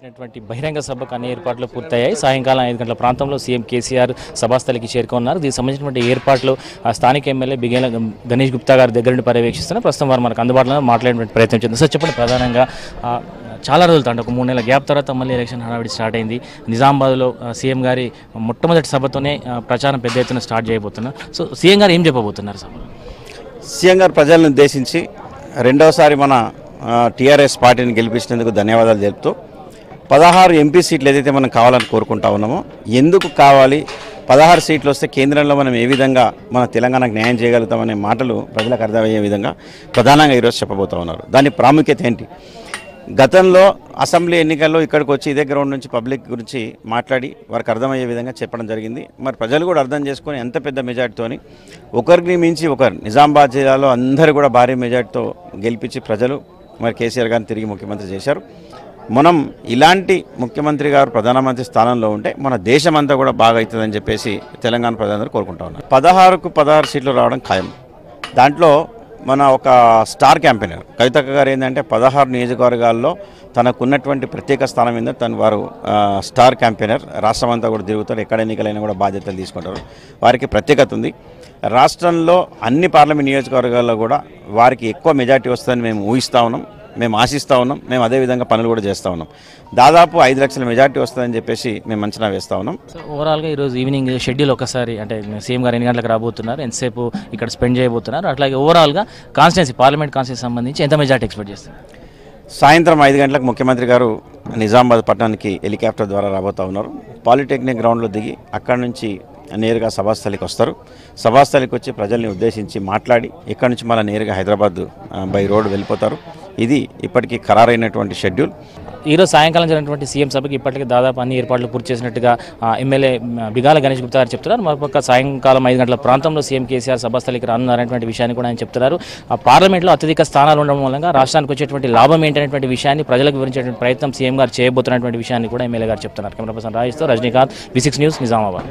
పెట్టినటువంటి బహిరంగ సభకు అన్ని ఏర్పాట్లు పూర్తయ్యాయి. సాయంకాలం 5 గంటల ప్రాంతంలో సీఎం కేసీఆర్ సభాస్థలికి చేరుకున్నారు. దీనికి సంబంధించినటువంటి ఏర్పాట్లు స్థానిక ఎమ్మెల్యే బిగేల గణేష్ గుప్తా గారి దగ్గర నుండి పర్యవేక్షిస్తున్నారు. ప్రస్తుతం వారు మనకు అందుబాటులో మాట్లాడేటువంటి ప్రయత్నం చేస్తుంది. సార్ చెప్పండి, ప్రధానంగా చాలా రోజులు అంటే ఒక 3 నెలల గ్యాప్ తర్వాత మళ్ళీ ఎలక్షన్ హడావిడి స్టార్ట్ అయింది. నిజామాబాద్లో సీఎం గారి మొట్టమొదటి సభతోనే ప్రచారం పెద్ద ఎత్తున స్టార్ట్ చేయబోతున్నారు. సో సీఎం గారు ఏం చెప్పబోతున్నారు? సీఎం గారు ప్రజలను ఉద్దేశించి రెండవసారి మన టీఆర్ఎస్ పార్టీని గెలిపించినందుకు ధన్యవాదాలు తెలుపుతూ 16 ఎంపీ సీట్లు ఏదైతే మనం కావాలని కోరుకుంటా ఉన్నామో, ఎందుకు కావాలి, 16 సీట్లు వస్తే కేంద్రంలో మనం ఏ విధంగా మన తెలంగాణకు న్యాయం చేయగలుగుతామనే మాటలు ప్రజలకు అర్థమయ్యే విధంగా ప్రధానంగా ఈరోజు చెప్పబోతూ ఉన్నారు. దాని ప్రాముఖ్యత ఏంటి? గతంలో అసెంబ్లీ ఎన్నికల్లో ఇక్కడికి వచ్చి ఇదే గ్రౌండ్ నుంచి పబ్లిక్ గురించి మాట్లాడి వారికి అర్థమయ్యే విధంగా చెప్పడం జరిగింది. మరి ప్రజలు కూడా అర్థం చేసుకొని ఎంత పెద్ద మెజార్టీతోని ఒకరికి మించి ఒకరు నిజామాబాద్ జిల్లాలో అందరూ కూడా భారీ మెజార్టీతో గెలిపించి ప్రజలు మరి కేసీఆర్ గారిని తిరిగి ముఖ్యమంత్రి చేశారు. మనం ఇలాంటి ముఖ్యమంత్రి గారు ప్రధానమంత్రి స్థానంలో ఉంటే మన దేశం అంతా కూడా బాగా అవుతుందని చెప్పేసి తెలంగాణ ప్రజలందరూ కోరుకుంటా ఉన్నారు. 16కు 16 సీట్లు రావడం ఖాయం. దాంట్లో మన ఒక స్టార్ క్యాంపెయినర్ కవితక్క గారు ఏంటంటే 16 నియోజకవర్గాల్లో తనకున్నటువంటి ప్రత్యేక స్థానం మీద వారు స్టార్ క్యాంపెయినర్, రాష్ట్రం అంతా కూడా తిరుగుతారు. ఎక్కడ ఎన్నికలైనా కూడా బాధ్యతలు తీసుకుంటారు. వారికి ప్రత్యేకత ఉంది. రాష్ట్రంలో అన్ని పార్లమెంట్ నియోజకవర్గాల్లో కూడా వారికి ఎక్కువ మెజార్టీ వస్తుందని మేము ఊహిస్తూ ఉన్నాం, మేము ఆశిస్తూ ఉన్నాం. మేము అదేవిధంగా పనులు కూడా చేస్తూ ఉన్నాం. దాదాపు 5 లక్షల మెజార్టీ వస్తుందని చెప్పేసి మేము అంచనా వేస్తూ ఉన్నాం. సో ఓవరాల్గా ఈరోజు ఈవినింగ్ షెడ్యూల్ ఒకసారి అంటే సీఎం గారు ఎన్ని గంటలకు రాబోతున్నారు, ఎంతసేపు ఇక్కడ స్పెండ్ చేయబోతున్నారు, అట్లాగే ఓవరాల్గా కాన్స్టిట్యున్సీ పార్లమెంట్ కాన్స్టిట్యున్సీ సంబంధించి ఎంత మెజార్టీ ఎక్స్పెక్ట్ చేస్తారు? సాయంత్రం 5 గంటలకు ముఖ్యమంత్రి గారు నిజామాబాద్ పట్టణానికి హెలికాప్టర్ ద్వారా రాబోతూ ఉన్నారు. పాలిటెక్నిక్ గ్రౌండ్లో దిగి అక్కడి నుంచి నేరుగా సభాస్థలికి వస్తారు. సభాస్థలికి వచ్చి ప్రజల్ని ఉద్దేశించి మాట్లాడి ఇక్కడి నుంచి మళ్ళీ నేరుగా హైదరాబాద్ బై రోడ్ వెళ్ళిపోతారు. ఇది ఇప్పటికీ ఖరారైనటువంటి షెడ్యూల్. ఈరోజు సాయంకాలం జరిగినటువంటి సీఎం సభకి ఇప్పటికీ దాదాపు అన్ని ఏర్పాట్లు పూర్తి చేసినట్టుగా ఎమ్మెల్యే బిగాల గణేష్ గుప్తా గారు చెప్తున్నారు. మరొక సాయంకాలం 5 గంటల ప్రాంతంలో సీఎం కేసీఆర్ సభాస్థలికి రానున్నారనేటువంటి విషయాన్ని కూడా ఆయన చెప్తున్నారు. పార్లమెంట్లో అత్యధిక స్థానాలు ఉండడం మూలంగా రాష్ట్రానికి వచ్చేటువంటి లాభం ఏంటనేటువంటి విషయాన్ని ప్రజలకు వివరించేటువంటి ప్రయత్నం సీఎం గారు చేయబోతున్నటువంటి విషయాన్ని కూడా ఎమ్మెల్యే గారు చెప్తున్నారు. కెమెరా పర్సన్ రాజేష్తో రజనీకాంత్, V6 న్యూస్, నిజామాబాద్.